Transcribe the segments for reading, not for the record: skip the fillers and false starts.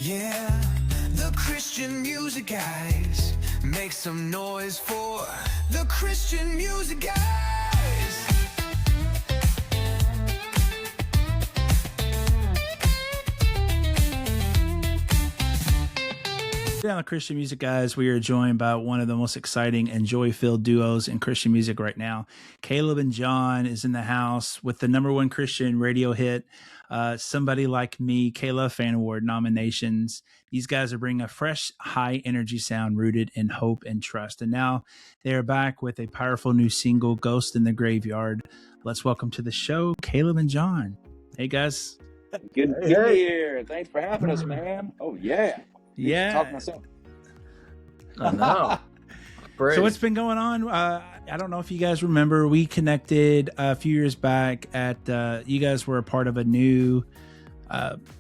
Yeah, the Christian music guys. Make some noise for the Christian music guys. Today on the Christian Music Guys, we are joined by one of the most exciting and joy-filled duos in Christian music right now. Caleb and John is in the house with the #1 Christian radio hit, Somebody Like Me, K-Love Fan Award nominations. These guys are bringing a fresh, high-energy sound rooted in hope and trust. And now they are back with a powerful new single, Ghost in the Graveyard. Let's welcome to the show, Caleb and John. Hey, guys. Good to be here. Thanks for having us, man. Oh, yeah. Yeah. Talk myself. I know. So what's been going on? I don't know if you guys remember, we connected a few years back at, you guys were a part of a new,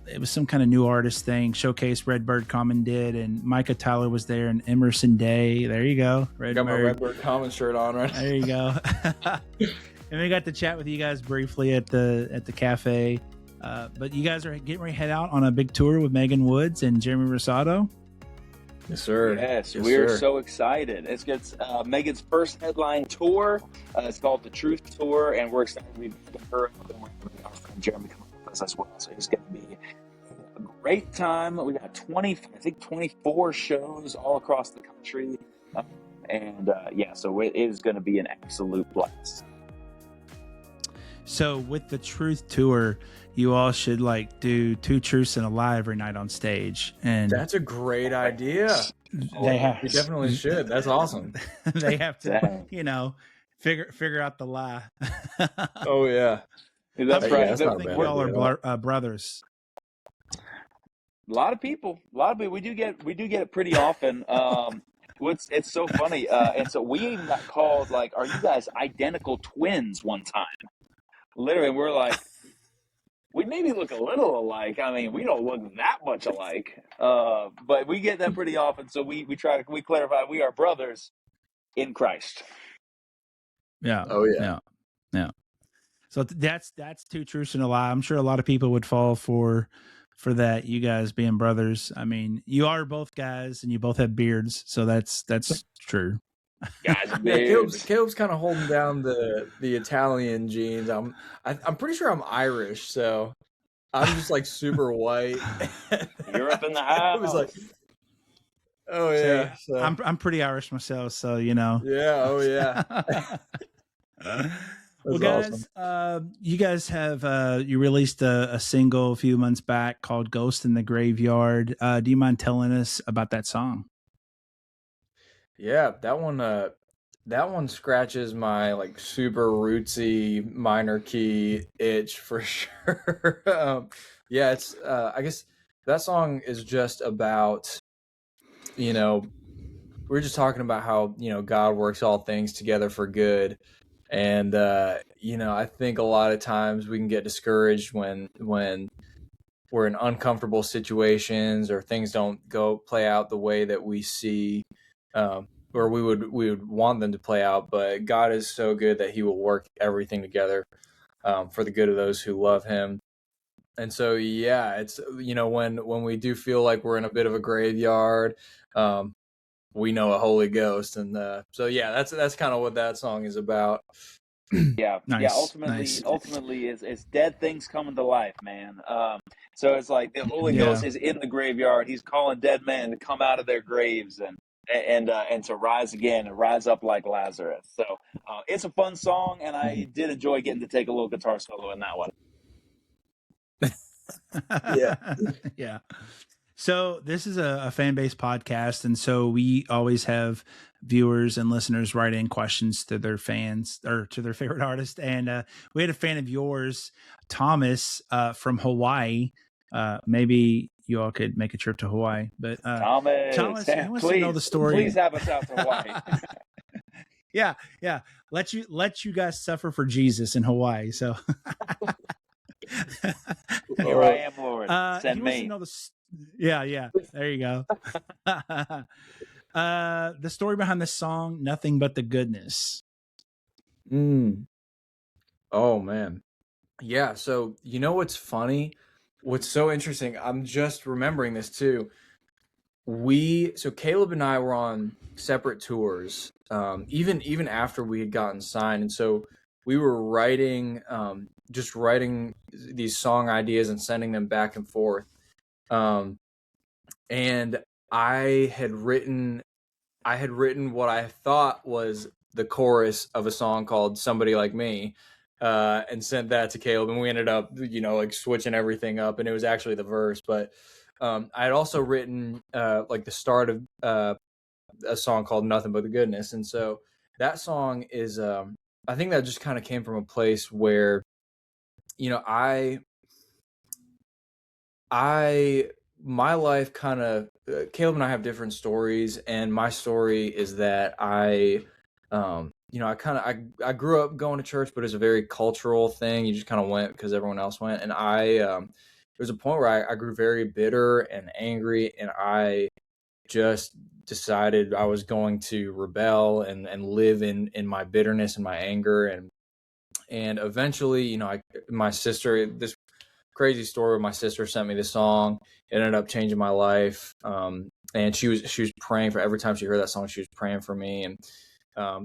it was some kind of new artist thing, Showcase Redbird Common did, and Micah Tyler was there and Emerson Day. There you go. Got my Redbird Common shirt on, right? There you go. And we got to chat with you guys briefly at the cafe. But you guys are getting ready to head out on a big tour with Megan Woods and Jeremy Rosado. Yes, sir. Yes, Yes, we're sir. so excited. It's Megan's first headline tour. It's called the Truth Tour, and we're excited we've got her and our friend Jeremy coming with us as well. So it's going to be a great time. We got 24 shows all across the country, so it is going to be an absolute blast. So with the Truth Tour, you all should do 2 truths and a lie every night on stage. And That's a great idea. they have, We definitely should. That's awesome. they have to, figure out the lie. Oh, yeah. That's I right. that's not think bad. we all are brothers. A lot of people. We do get it pretty often. It's so funny. And so we even got called are you guys identical twins one time? Literally, we're like, we maybe look a little alike. I mean, we don't look that much alike. But we get that pretty often. So we clarify we are brothers in Christ. Yeah. Oh, yeah. Yeah. So that's 2 truths and a lie. I'm sure a lot of people would fall for that. You guys being brothers. I mean, you are both guys and you both have beards. So that's true. Guys, Yeah, Caleb's kind of holding down the Italian genes. I'm pretty sure I'm Irish, so I'm just super white. You're up in the I was house. like, oh yeah. See, So, I'm pretty Irish myself, so you know. yeah. Oh yeah. Well, That's guys, you guys have you released a single a few months back called "Ghost in the Graveyard." Do you mind telling us about that song? Yeah, that one scratches my super rootsy minor key itch for sure. Yeah, it's I guess that song is just about, we're just talking about how, God works all things together for good. And I think a lot of times we can get discouraged when we're in uncomfortable situations or things don't play out the way that we see or we would want them to play out, but God is so good that he will work everything together for the good of those who love him. And so, yeah, it's, when we do feel like we're in a bit of a graveyard, we know a Holy Ghost. And so, yeah, that's kind of what that song is about. Yeah, Nice, yeah. nice. Ultimately, it's dead things coming to life, man. So it's like the Holy Yeah. Ghost is in the graveyard. He's calling dead men to come out of their graves and to rise again and rise up like Lazarus. So it's a fun song, and I did enjoy getting to take a little guitar solo in that one. Yeah. Yeah. So this is a fan-based podcast, and so we always have viewers and listeners write in questions to their fans or to their favorite artist. And we had a fan of yours, Thomas, from Hawaii. Maybe you all could make a trip to Hawaii, but Thomas, he wants to know the story. Please have us out to Hawaii. Yeah. Let you guys suffer for Jesus in Hawaii. So Here I am, Lord. Send he wants to me. know yeah. There you go. The story behind this song, Nothing But the Goodness. Oh man. Yeah, so what's funny? what's so interesting, I'm just remembering this too. So Caleb and I were on separate tours, even after we had gotten signed, and so we were just writing these song ideas and sending them back and forth. Um, and I had written what I thought was the chorus of a song called "Somebody Like Me," and sent that to Caleb, and we ended up, like switching everything up, and it was actually the verse. But I had also written like the start of a song called "Nothing But the Goodness," and so that song is, I think that just kind of came from a place where, I my life kind of, Caleb and I have different stories, and my story is that I grew up going to church, but it's a very cultural thing. You just kind of went because everyone else went, and there was a point where I grew very bitter and angry, and I just decided I was going to rebel and live in my bitterness and my anger, and eventually, my sister, this crazy story where my sister sent me the song. It ended up changing my life. And she was praying for, every time she heard that song, she was praying for me. And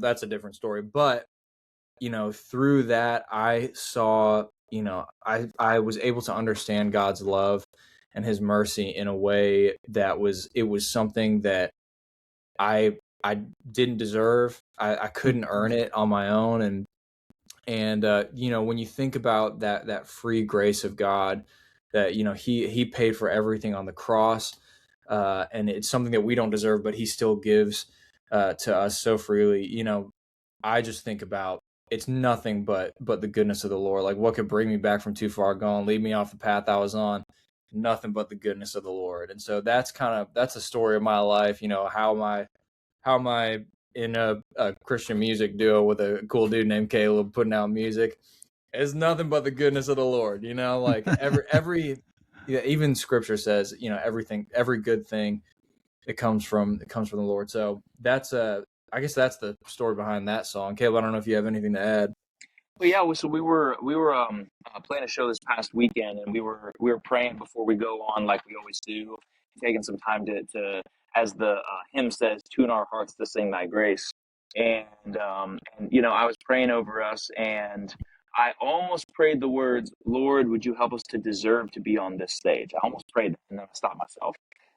that's a different story. But, through that, I saw, I was able to understand God's love and his mercy in a way that it was something that I didn't deserve. I couldn't earn it on my own. And when you think about that free grace of God, that he paid for everything on the cross, and it's something that we don't deserve, but he still gives to us so freely. I just think about, it's nothing but the goodness of the Lord. Like, what could bring me back from too far gone, lead me off the path I was on? Nothing but the goodness of the Lord. And so that's a story of my life. How am I in a Christian music duo with a cool dude named Caleb putting out music? It's nothing but the goodness of the Lord, like yeah, even scripture says, every good thing, it comes from the Lord. So I guess that's the story behind that song. Caleb, I don't know if you have anything to add. Well, yeah. So we were playing a show this past weekend, and we were praying before we go on, like we always do, taking some time to, as the hymn says, tune our hearts to sing Thy grace. And I was praying over us, and I almost prayed the words, "Lord, would you help us to deserve to be on this stage?" I almost prayed that, and then I stopped myself,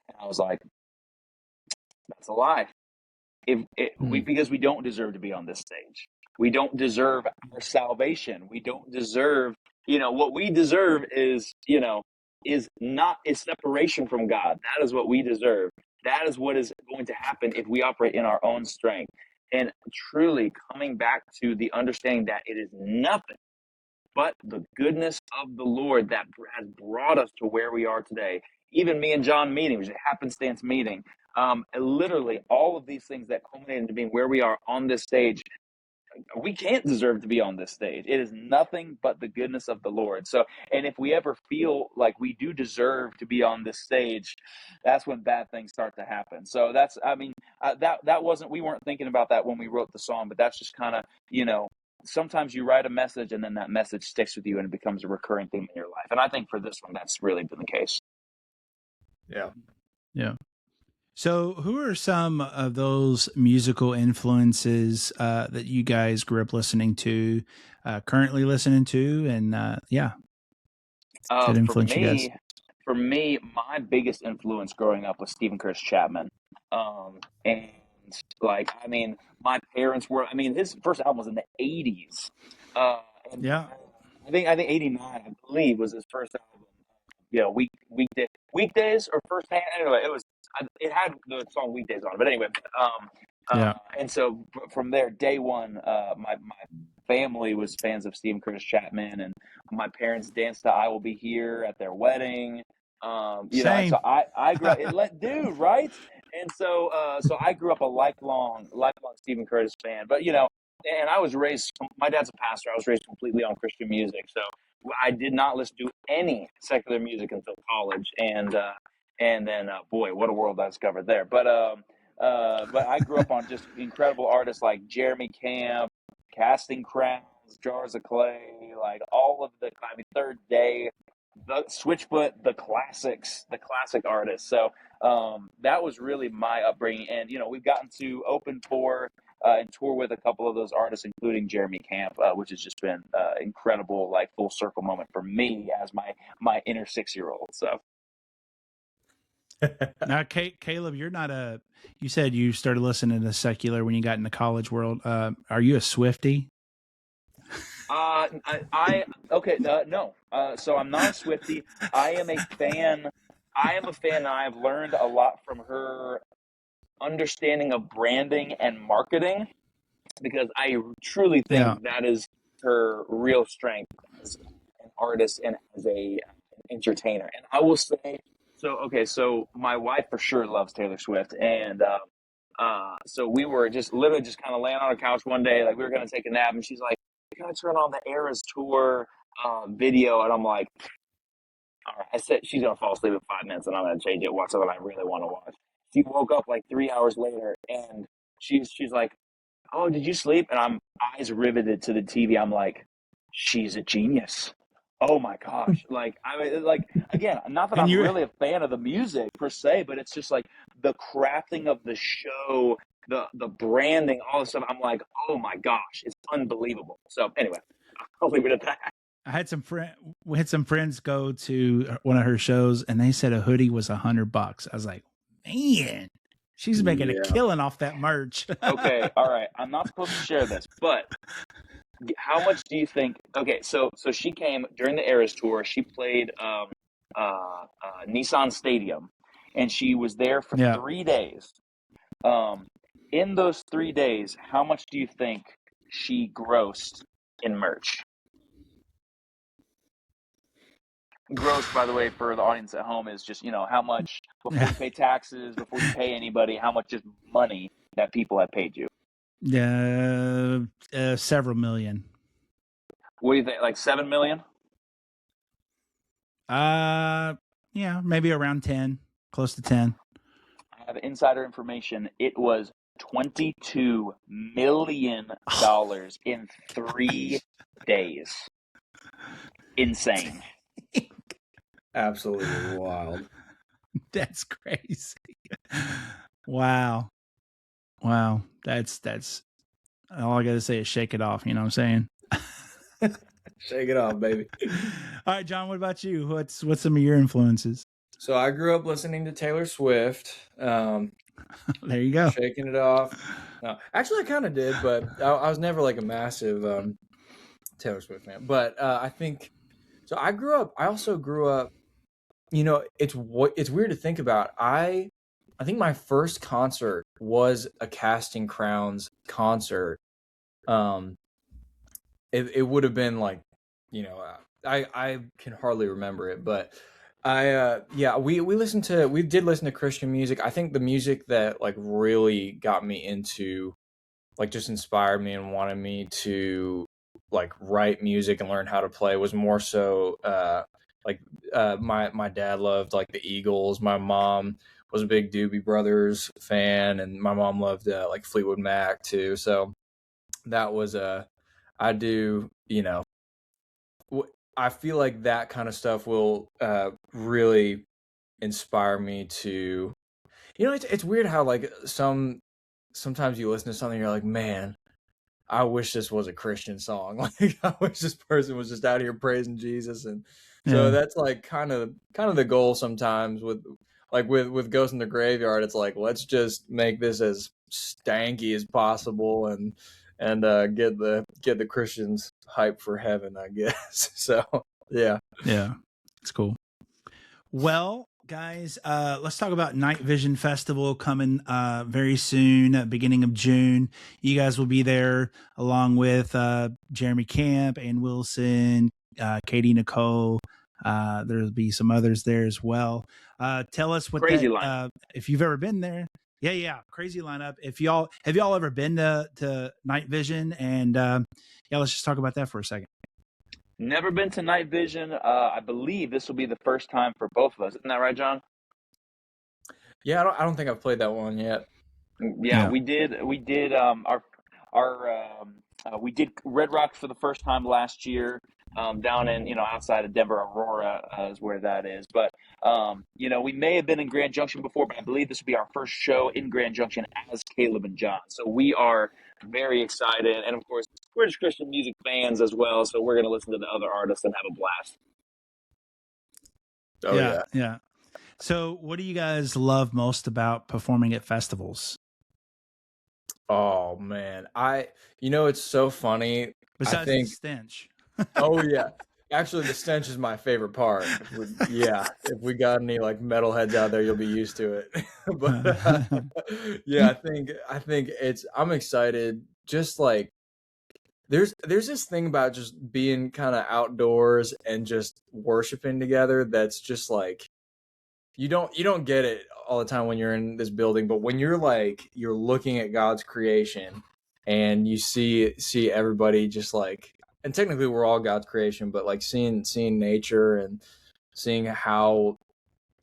and I was like, "That's a lie." Mm. Because we don't deserve to be on this stage. We don't deserve our salvation. We don't deserve, what we deserve is separation from God. That is what we deserve. That is what is going to happen if we operate in our own strength. And truly coming back to the understanding that it is nothing but the goodness of the Lord that has brought us to where we are today. Even me and John meeting, which is a happenstance meeting, literally all of these things that culminated into being where we are on this stage, we can't deserve to be on this stage. It is nothing but the goodness of the Lord. So, and if we ever feel like we do deserve to be on this stage, that's when bad things start to happen. So that's, I mean, that wasn't, we weren't thinking about that when we wrote the song, but that's just kind of, sometimes you write a message and then that message sticks with you and it becomes a recurring theme in your life. And I think for this one, that's really been the case. Yeah. Yeah. So, who are some of those musical influences that you guys grew up listening to, currently listening to, and that For influence you guys? me, my biggest influence growing up was Stephen Curtis Chapman. And like, I mean, my parents were, I mean, his first album was in the 80s. Uh, and Yeah. I think 89, I believe, was his first album. Weekdays or first hand. Anyway, it had the song Weekdays on it. But anyway, Yeah. and so from there, day one, my family was fans of Stephen Curtis Chapman, and my parents danced to "I Will Be Here" at their wedding. And Same. so I grew up, dude, right? And so I grew up a lifelong Stephen Curtis fan. But and I was raised. My dad's a pastor. I was raised completely on Christian music, so I did not listen to any secular music until college, and then boy, what a world I discovered there. But I grew up on just incredible artists like Jeremy Camp, Casting Crowns, Jars of Clay, like all of the, I mean, Third Day. the Switchfoot, the classics, the classic artists. So that was really my upbringing, and we've gotten to open for and tour with a couple of those artists, including Jeremy Camp, which has just been incredible, like full circle moment for me as my inner 6-year-old. So. Now, Caleb, you're not a. You said you started listening to secular when you got in the college world. Are you a Swiftie? Okay, no. So I'm not a Swiftie. I am a fan. And I've learned a lot from her understanding of branding and marketing, because I truly think that is her real strength as an artist and as an entertainer. And I will say, so my wife for sure loves Taylor Swift, and so we were just literally just kind of laying on our couch one day, like we were gonna take a nap, and she's like, "You're gonna turn on the Eras tour video," and I'm like, "All right." I said she's gonna fall asleep in 5 minutes, and I'm gonna change it, watch something I really want to watch. She woke up like 3 hours later, and she's like, "Oh, did you sleep?" And I'm eyes riveted to the TV. I'm like, "She's a genius. Oh my gosh!" Like I mean, like again, not that And I'm you, really a fan of the music per se, but it's just like the crafting of the show, the branding, all this stuff. I'm like, "Oh my gosh, it's unbelievable." So anyway, I'll leave it at that. I had we had some friends go to one of her shows, and they said a hoodie was $100. I was like, man, she's making a killing off that merch. Okay, all right. I'm not supposed to share this, but how much do you think? Okay, so she came during the Eras tour. She played Nissan Stadium, and she was there for 3 days. In those 3 days, how much do you think she grossed in merch? Gross, by the way, for the audience at home, is just how much before you pay taxes, before you pay anybody, how much just money that people have paid you. Several million. What do you think? Like 7 million? Yeah, maybe around 10, close to 10. I have insider information. It was $22 million in 3 days. Insane. Absolutely wild. That's crazy. Wow. That's all I gotta say is shake it off. You know what I'm saying? Shake it off, baby. All right, John, what about you? What's some of your influences? So I grew up listening to Taylor Swift. There you go. Shaking it off. No, actually, I kind of did, but I was never like a massive Taylor Swift fan. But I think so. I also grew up. It's weird to think about. I think my first concert was a Casting Crowns concert. It would have been like, I can hardly remember it, but we did listen to Christian music. I think the music that like really got me into, like just inspired me and wanted me to like write music and learn how to play was more so my dad loved like the Eagles. My mom was a big Doobie Brothers fan, and my mom loved like Fleetwood Mac too. So that was I do, I feel like that kind of stuff will really inspire me to, it's weird how like sometimes you listen to something, you're like, man, I wish this was a Christian song. Like I wish this person was just out here praising Jesus. And so that's like kind of the goal sometimes with Ghost in the Graveyard. It's like, let's just make this as stanky as possible and get the Christians hyped for heaven, I guess. So yeah, it's cool. Well, guys, let's talk about Night Vision Festival coming very soon, beginning of June. You guys will be there along with Jeremy Camp, Ann Wilson, Katie Nicole. There'll be some others there as well. Tell us what crazy lineup. If you've ever been there. Yeah, crazy lineup. Have y'all ever been to Night Vision? And let's just talk about that for a second. Never been to Night Vision. I believe this will be the first time for both of us. Isn't that right, John? Yeah, I don't think I've played that one yet. Yeah. we did. We did we did Red Rock for the first time last year. down in, outside of Denver. Aurora is where that is. But, we may have been in Grand Junction before, but I believe this will be our first show in Grand Junction as Caleb and John. So we are very excited. And of course, we're just Christian music fans as well. So we're going to listen to the other artists and have a blast. Oh yeah. Yeah. So what do you guys love most about performing at festivals? Oh man, it's so funny. Besides the stench. Oh yeah, actually, the stench is my favorite part. If we got any like metalheads out there, you'll be used to it. But yeah, I think I'm excited. Just like there's this thing about just being kind of outdoors and just worshiping together. That's just like you don't get it all the time when you're in this building, but when you're looking at God's creation and you see everybody just like, and technically we're all God's creation, but like seeing nature and seeing how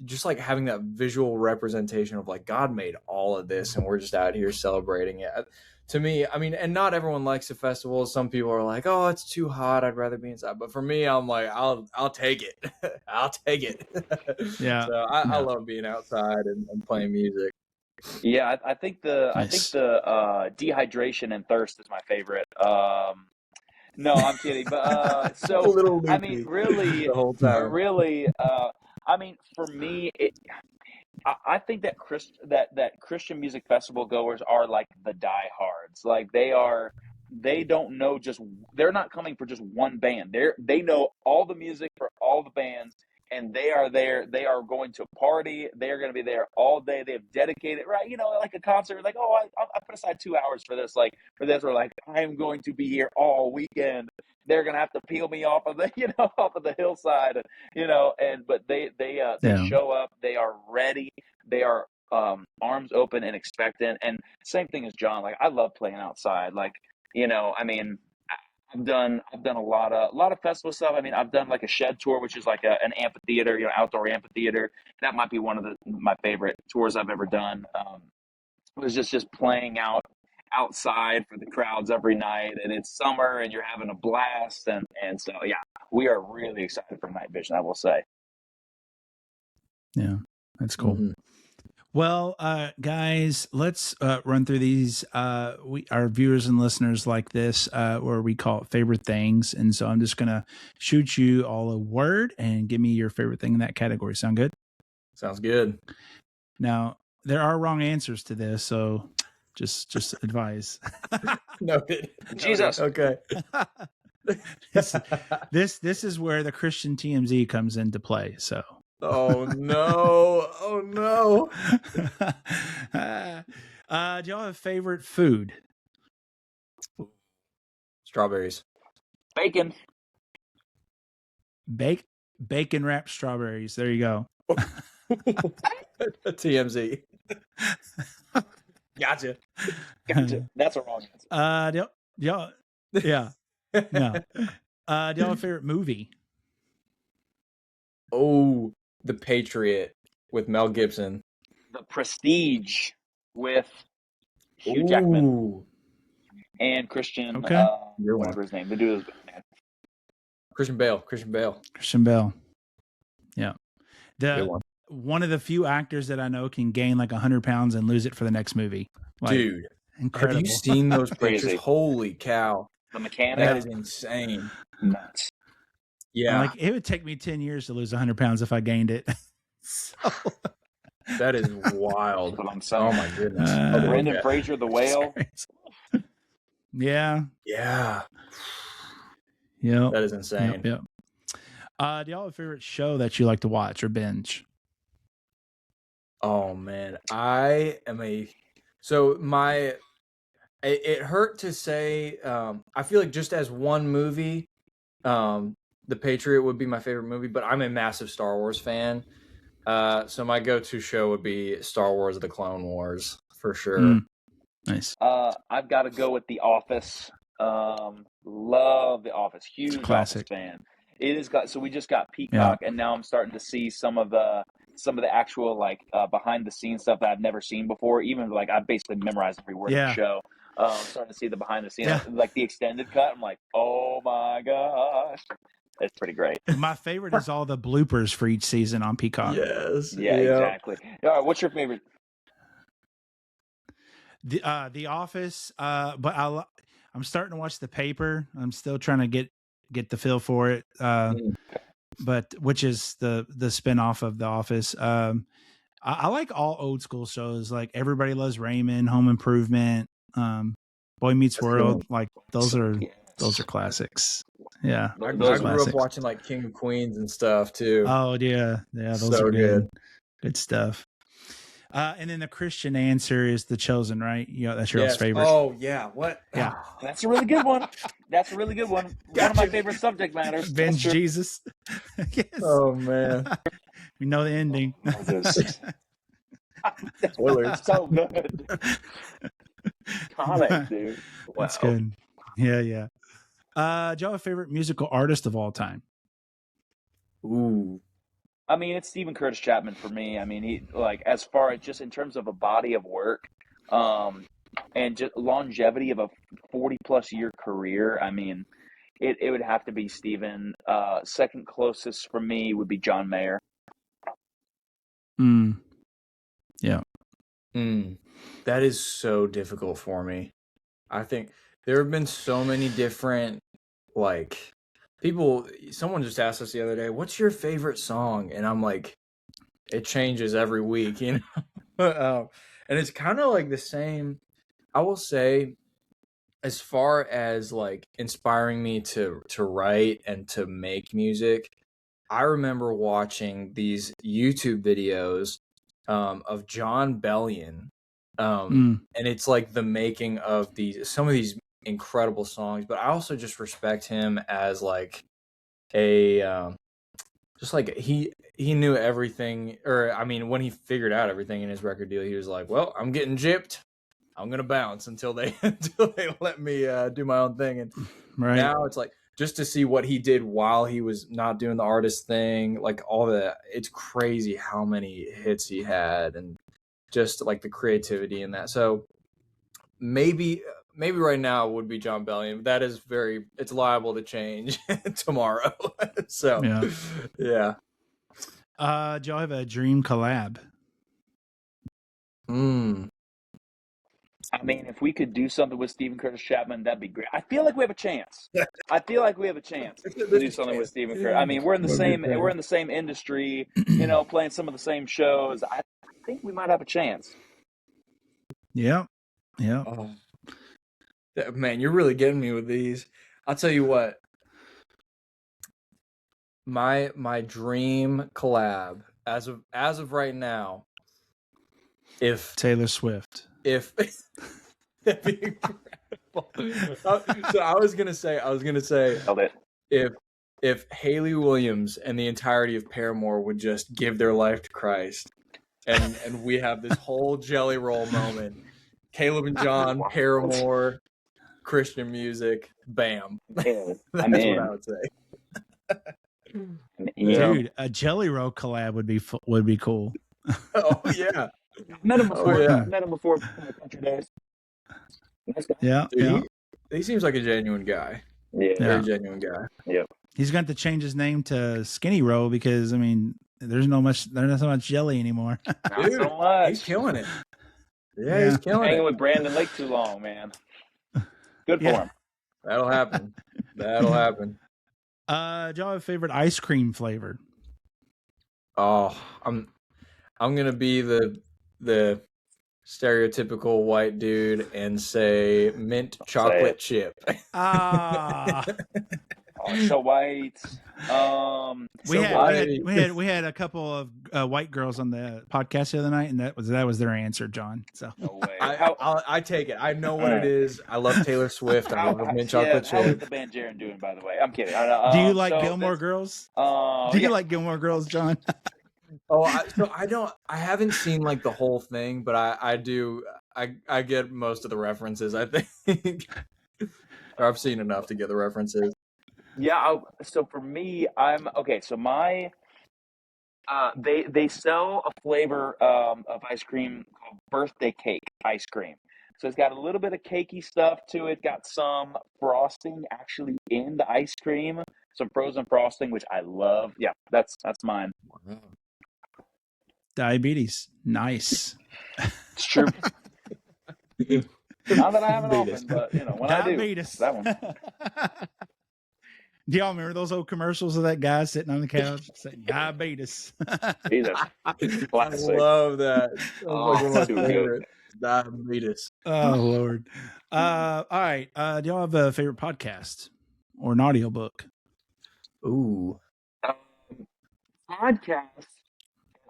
just like having that visual representation of like God made all of this and we're just out here celebrating it. To me, I mean, and not everyone likes the festival. Some people are like, "Oh, it's too hot. I'd rather be inside." But for me, I'm like, "I'll take it. I'll take it." Yeah. So I love being outside and playing music. Yeah, I think the dehydration and thirst is my favorite. No, I'm kidding. But A little loopy I mean, really, the whole time. really, I mean, for me, I think that Christian music festival goers are like the diehards. Like they don't know they're not coming for just one band. They know all the music for all the bands, and they are there. They are going to party. They are going to be there all day. They have dedicated, right? Like a concert. Like, oh, I put aside 2 hours for this. Like for this, we're like, I am going to be here all weekend. They're gonna have to peel me off of the off of the hillside, but they show up. They are ready. They are arms open and expectant. And same thing as John. Like I love playing outside. Like I mean, I've done a lot of festival stuff. I mean, I've done like a shed tour, which is like an amphitheater, outdoor amphitheater. That might be one of my favorite tours I've ever done. It was just playing outside for the crowds every night, and it's summer and you're having a blast, and so yeah, we are really excited for Night Vision, I will say. Yeah, that's cool. Mm-hmm. Well, guys, let's run through these. Our viewers and listeners like this, where we call it favorite things, and so I'm just gonna shoot you all a word and give me your favorite thing in that category. Sound good? Sounds good. Now there are wrong answers to this, so just advise. Noted. Jesus. Okay. This is where the Christian TMZ comes into play. So. Oh no! Oh no! Do y'all have favorite food? Strawberries. Bacon. Bacon wrapped strawberries. There you go. TMZ. Gotcha. That's a wrong answer. Yeah. No. Do y'all have a favorite movie? Oh, The Patriot with Mel Gibson. The Prestige with Hugh Jackman and Christian. Okay. Whatever his name. The dude is man. Christian Bale. Christian Bale. Yeah. One of the few actors that I know can gain like 100 pounds and lose it for the next movie. Like, dude, incredible. have you seen those pictures? Holy cow. The Mechanic. That is insane. Nuts. Yeah. Like it would take me 10 years to lose 100 pounds if I gained it. So, that is wild. That's what I'm saying. Oh my goodness. Brendan Fraser, the whale. Yeah. Yeah. Yeah. That is insane. Yep. Do y'all have a favorite show that you like to watch or binge? Oh man, it hurt to say, I feel like just as one movie, The Patriot would be my favorite movie, but I'm a massive Star Wars fan. So my go-to show would be Star Wars: The Clone Wars for sure. Nice. I've got to go with The Office. Love The Office. Huge classic. Office fan. It is so we just got Peacock, and now I'm starting to see some of the actual like behind the scenes stuff that I've never seen before. Even like I basically memorized every word of the show. I'm starting to see the behind the scenes, like the extended cut. I'm like, oh my gosh, It's pretty great. My favorite is all the bloopers for each season on Peacock. Yes. Yeah, exactly. What's your favorite? The Office, but I'm starting to watch The Paper. I'm still trying to get the feel for it. But which is the spinoff of The Office. I like all old school shows, like Everybody Loves Raymond, Home Improvement, Boy Meets World. Like those are classics. Yeah, I Those grew classics. up watching like King of Queens and stuff too. Oh yeah, those So are good. Good stuff. And then the Christian answer is The Chosen, right? That's your favorite. Oh yeah. What? Yeah. That's a really good one. That's a really good one. One of my favorite subject matters. Avenge Jesus. Yes. Oh man. We know the ending. Spoilers. So good. Comic, dude. Wow. That's good. Yeah. Do you have a favorite musical artist of all time? Ooh. I mean, it's Stephen Curtis Chapman for me. I mean, he as far as just in terms of a body of work, and just longevity of a 40+ year career. I mean, it would have to be Stephen. Second closest for me would be John Mayer. Yeah. That is so difficult for me. I think there have been so many different people. Someone just asked us the other day, "What's your favorite song?" And I'm like, it changes every week, and it's kind of like the same. I will say, as far as like inspiring me to write and to make music, I remember watching these YouTube videos of John Bellion, and it's like the making of some of these incredible songs. But I also just respect him as like just like he knew everything, or I mean, when he figured out everything in his record deal, he was like, "Well, I'm getting gypped. I'm gonna bounce until they let me do my own thing." And now it's like, just to see what he did while he was not doing the artist thing, like all that, it's crazy how many hits he had, and just like the creativity in that. So maybe right now it would be John Bellion. That is it's liable to change tomorrow. So yeah. Do y'all have a dream collab? I mean, if we could do something with Stephen Curtis Chapman, that'd be great. I feel like we have a chance. to do something with Stephen Curtis. I mean, we're in the same industry, playing some of the same shows. I think we might have a chance. Yeah. Oh. Man, you're really getting me with these. I'll tell you what. My dream collab as of right now, if Taylor Swift. That'd be incredible. So I was gonna say if Hayley Williams and the entirety of Paramore would just give their life to Christ, and we have this whole Jelly Roll moment, Caleb and John, Paramore, Christian music, bam. That's what I would say. Dude, a Jelly Roll collab would be cool. Oh yeah. Met him before Country Days. Nice guy. Yeah. Dude, he seems like a genuine guy. Yeah. Very genuine guy. Yep. He's going to change his name to Skinny Roll because, I mean, there's not so much jelly anymore. Not so much. He's killing it. Yeah, he's killing Hanging it. with Brandon Lake too long, man. Good for him. That'll happen. Do y'all have a favorite ice cream flavor? Oh, I'm gonna be the stereotypical white dude and say mint chocolate chip. Ah. So white. We had a couple of white girls on the podcast the other night, and that was their answer, John. So no way. I take it. I know what it is. I love Taylor Swift. I love mint chocolate chip. How is the band Jaren doing, by the way? I'm kidding. Do you like Gilmore Girls? Do you like Gilmore Girls, John? I haven't seen like the whole thing, but I do. I get most of the references, I think. Or I've seen enough to get the references. Yeah. So for me, I'm okay. So my, they sell a flavor of ice cream called birthday cake ice cream. So it's got a little bit of cakey stuff to it. Got some frosting actually in the ice cream. some frozen frosting, which I love. Yeah, that's mine. Diabetes. Nice. It's true. Not that I have it Diabetes. often, but you know, when Diabetes. I do, that one. Do y'all remember those old commercials of that guy sitting on the couch saying diabetes? Jesus. I Classic. love that. That's Oh, like one of too my good. favorites. Diabetes. Oh Lord. All right. Do y'all have a favorite podcast or an audiobook? Ooh. Podcast,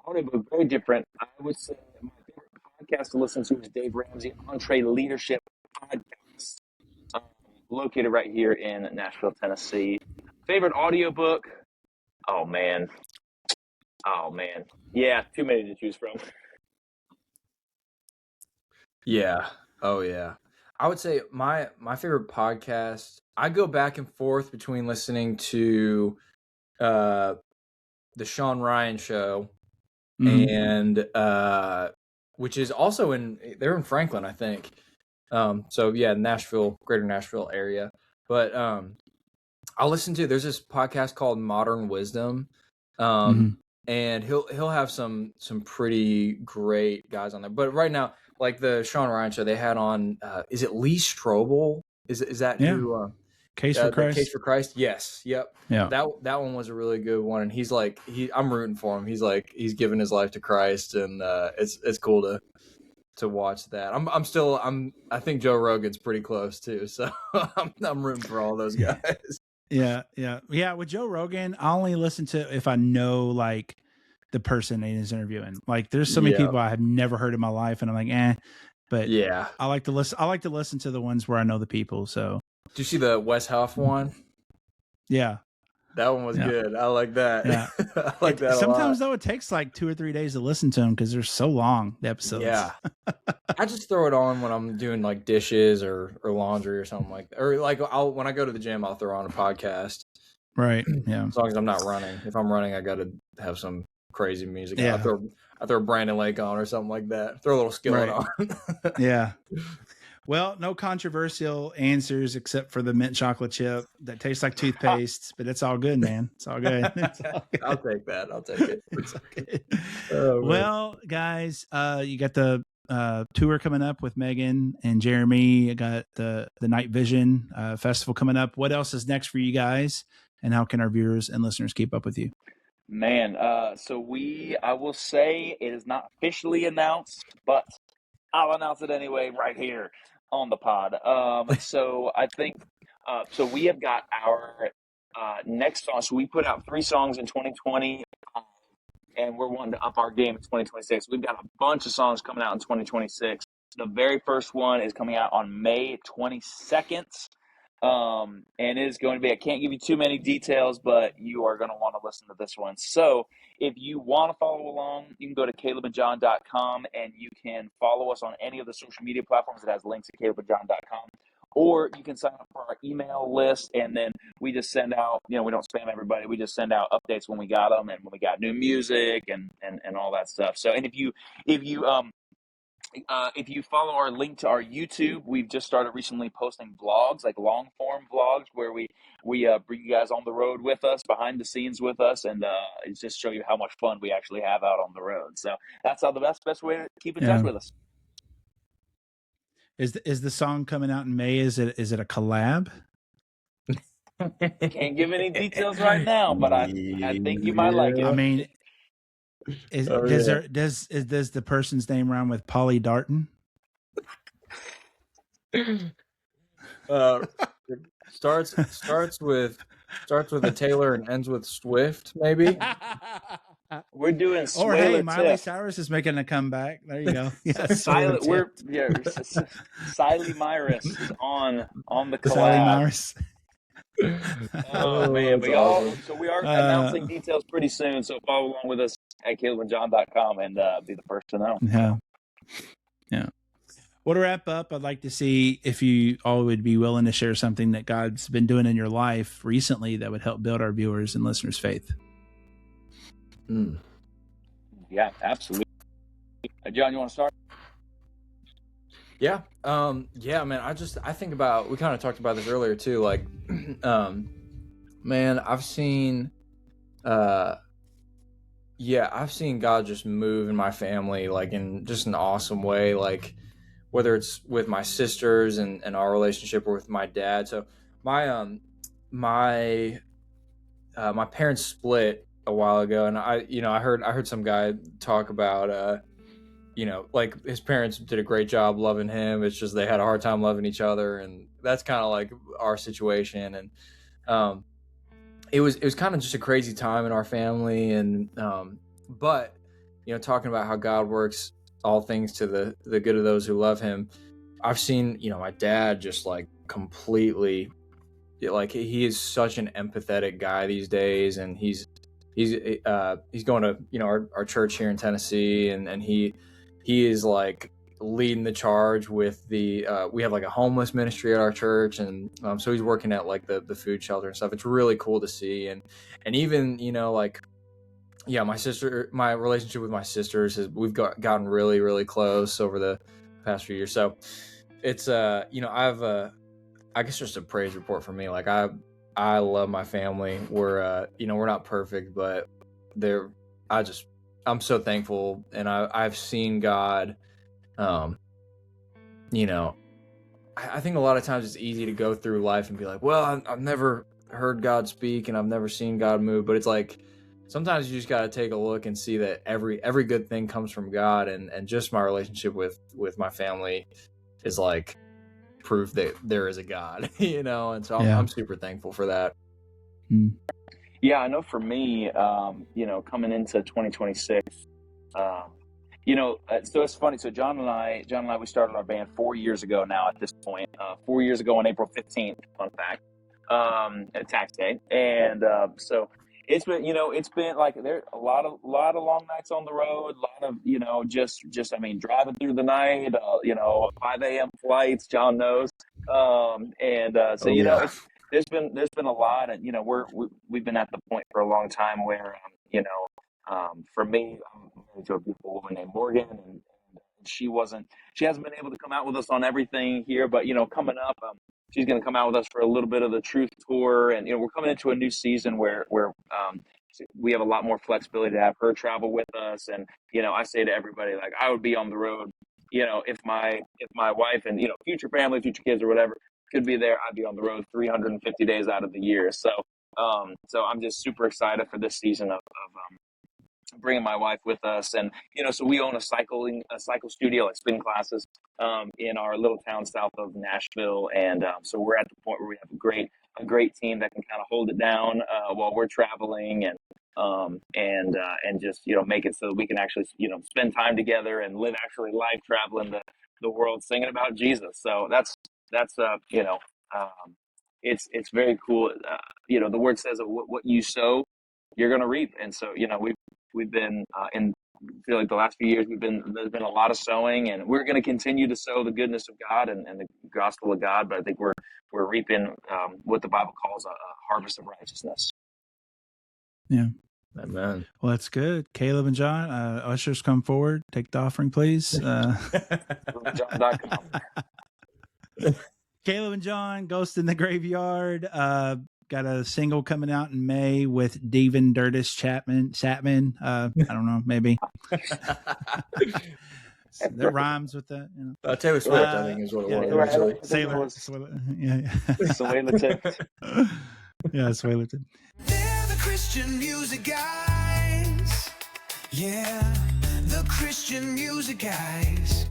audiobook, very different. I would say my favorite podcast to listen to is Dave Ramsey Entree Leadership Podcast, located right here in Nashville, Tennessee. Favorite audiobook? Oh man. Yeah, too many to choose from. Yeah. Oh yeah. I would say my favorite podcast, I go back and forth between listening to the Sean Ryan show and which is also they're in Franklin, I think. So yeah, Nashville, greater Nashville area. But I'll listen to, there's this podcast called Modern Wisdom. And he'll have some pretty great guys on there. But right now, like the Sean Ryan show, they had on is it Lee Strobel? Is that who Case for Christ? Case for Christ? Yes. Yep. Yeah. That one was a really good one. And he's like I'm rooting for him. He's given his life to Christ, and it's cool to watch that. I think Joe Rogan's pretty close too. So I'm rooting for all those guys. Yeah. With Joe Rogan, I only listen to if I know like the person he's interviewing. Like, there's so many people I have never heard in my life, and I'm like, But yeah, I like to listen to the ones where I know the people. So, did you see the Wes Huff one? Yeah, that one was good. I like that. Yeah, I like that. Sometimes though, it takes like 2 or 3 days to listen to them because they're so long. The episodes. Yeah, I just throw it on when I'm doing like dishes or laundry or something like that. Or like when I go to the gym, I'll throw on a podcast. Right. Yeah. As long as I'm not running. If I'm running, I got to have some crazy music. Yeah. I throw Brandon Lake on or something like that. Throw a little skillet on. Yeah. Well, no controversial answers except for the mint chocolate chip that tastes like toothpaste, but it's all good, man. It's all good. I'll take that. I'll take it. It's okay. Well, guys, you got the tour coming up with Megan and Jeremy. You got the Night Vision festival coming up. What else is next for you guys, and how can our viewers and listeners keep up with you? Man, so I will say it is not officially announced, but I'll announce it anyway right here on the pod. So I think, so we have got our next song. So we put out 3 songs in 2020, and we're wanting to up our game in 2026. We've got a bunch of songs coming out in 2026. The very first one is coming out on May 22nd. And it is going to be, I can't give you too many details, but you are going to want to listen to this one. So if you want to follow along, you can go to calebandjohn.com, and you can follow us on any of the social media platforms. It has links at calebandjohn.com, or you can sign up for our email list, and then we just send out, we don't spam everybody. We just send out updates when we got them and when we got new music and all that stuff. So, and if you follow our link to our YouTube, we've just started recently posting vlogs, like long form vlogs, where we bring you guys on the road with us, behind the scenes with us, and just show you how much fun we actually have out on the road. So that's how the best way to keep in touch with us. Is the song coming out in May? Is it a collab? Can't give any details right now, but I think you might like it. I mean, does the person's name rhyme with Polly Darton? Starts with a Taylor and ends with Swift, maybe. We're doing or hey, Miley Cyrus is making a comeback. There you go. Yeah, Siley Myrus is on the collab. Siley Myrus. Oh man, we are announcing details pretty soon. So follow along with us at calebandjohn.com and be the first to know. Yeah. Well, to wrap up, I'd like to see if you all would be willing to share something that God's been doing in your life recently that would help build our viewers and listeners' faith. Yeah, absolutely. John, you want to start? Yeah. Yeah, man. I think about, we kind of talked about this earlier too. Like, Man, I've seen I've seen God just move in my family, like in just an awesome way, like whether it's with my sisters and our relationship, or with my dad. So my my my parents split a while ago, and I heard some guy talk about like his parents did a great job loving him. It's just they had a hard time loving each other, and that's kind of like our situation. And um, it was kind of just a crazy time in our family. And but talking about how God works all things to the good of those who love Him. I've seen my dad just like completely, like he is such an empathetic guy these days, and he's going to our church here in Tennessee, and he is like leading the charge with the we have like a homeless ministry at our church, and so he's working at like the food shelter and stuff. It's really cool to see. And even my relationship with my sisters we've gotten really, really close over the past few years. So it's I guess just a praise report for me. Like I love my family. We're we're not perfect, but I'm so thankful, and I've seen God. I think a lot of times it's easy to go through life and be like, well, I've never heard God speak, and I've never seen God move. But it's like sometimes you just got to take a look and see that every good thing comes from God, and just my relationship with my family is like proof that there is a God, and so I'm super thankful for that. Yeah, I know for me, coming into 2026, so it's funny. So John and I, we started our band 4 years ago now at this point, 4 years ago on April 15th, fun fact, at tax day. And so it's been like there a lot of long nights on the road, a lot of just driving through the night, 5 a.m. flights, John knows. There's been a lot, and we've been at the point for a long time where for me, I'm married to a beautiful woman named Morgan, and she hasn't been able to come out with us on everything here, but coming up, she's going to come out with us for a little bit of the Truth Tour, and we're coming into a new season where we have a lot more flexibility to have her travel with us. And I say to everybody, like, I would be on the road, if my wife and future family, future kids or whatever could be there, I'd be on the road 350 days out of the year. So I'm just super excited for this season of bringing my wife with us. And so we own a cycle studio, like spin classes, in our little town south of Nashville. And so we're at the point where we have a great team that can kind of hold it down while we're traveling, and just make it so that we can actually spend time together and live actually life traveling the world, singing about Jesus. So that's it's very cool. The word says that what you sow, you're going to reap. And so we've been feel like the last few years there's been a lot of sowing, and we're going to continue to sow the goodness of God and the gospel of God. But I think we're reaping what the Bible calls a harvest of righteousness. Yeah. Amen. Well, that's good. Caleb and John, ushers, come forward. Take the offering, please. Caleb and John, Ghost in the Graveyard. Got a single coming out in May with Devin Dirtis Chapman. I don't know, maybe. There rhymes with that. Taylor Swift, I think, is what it was. Actually. Sailor. Yeah. Yeah, Swaylerton. They're the Christian music guys. Yeah, the Christian music guys.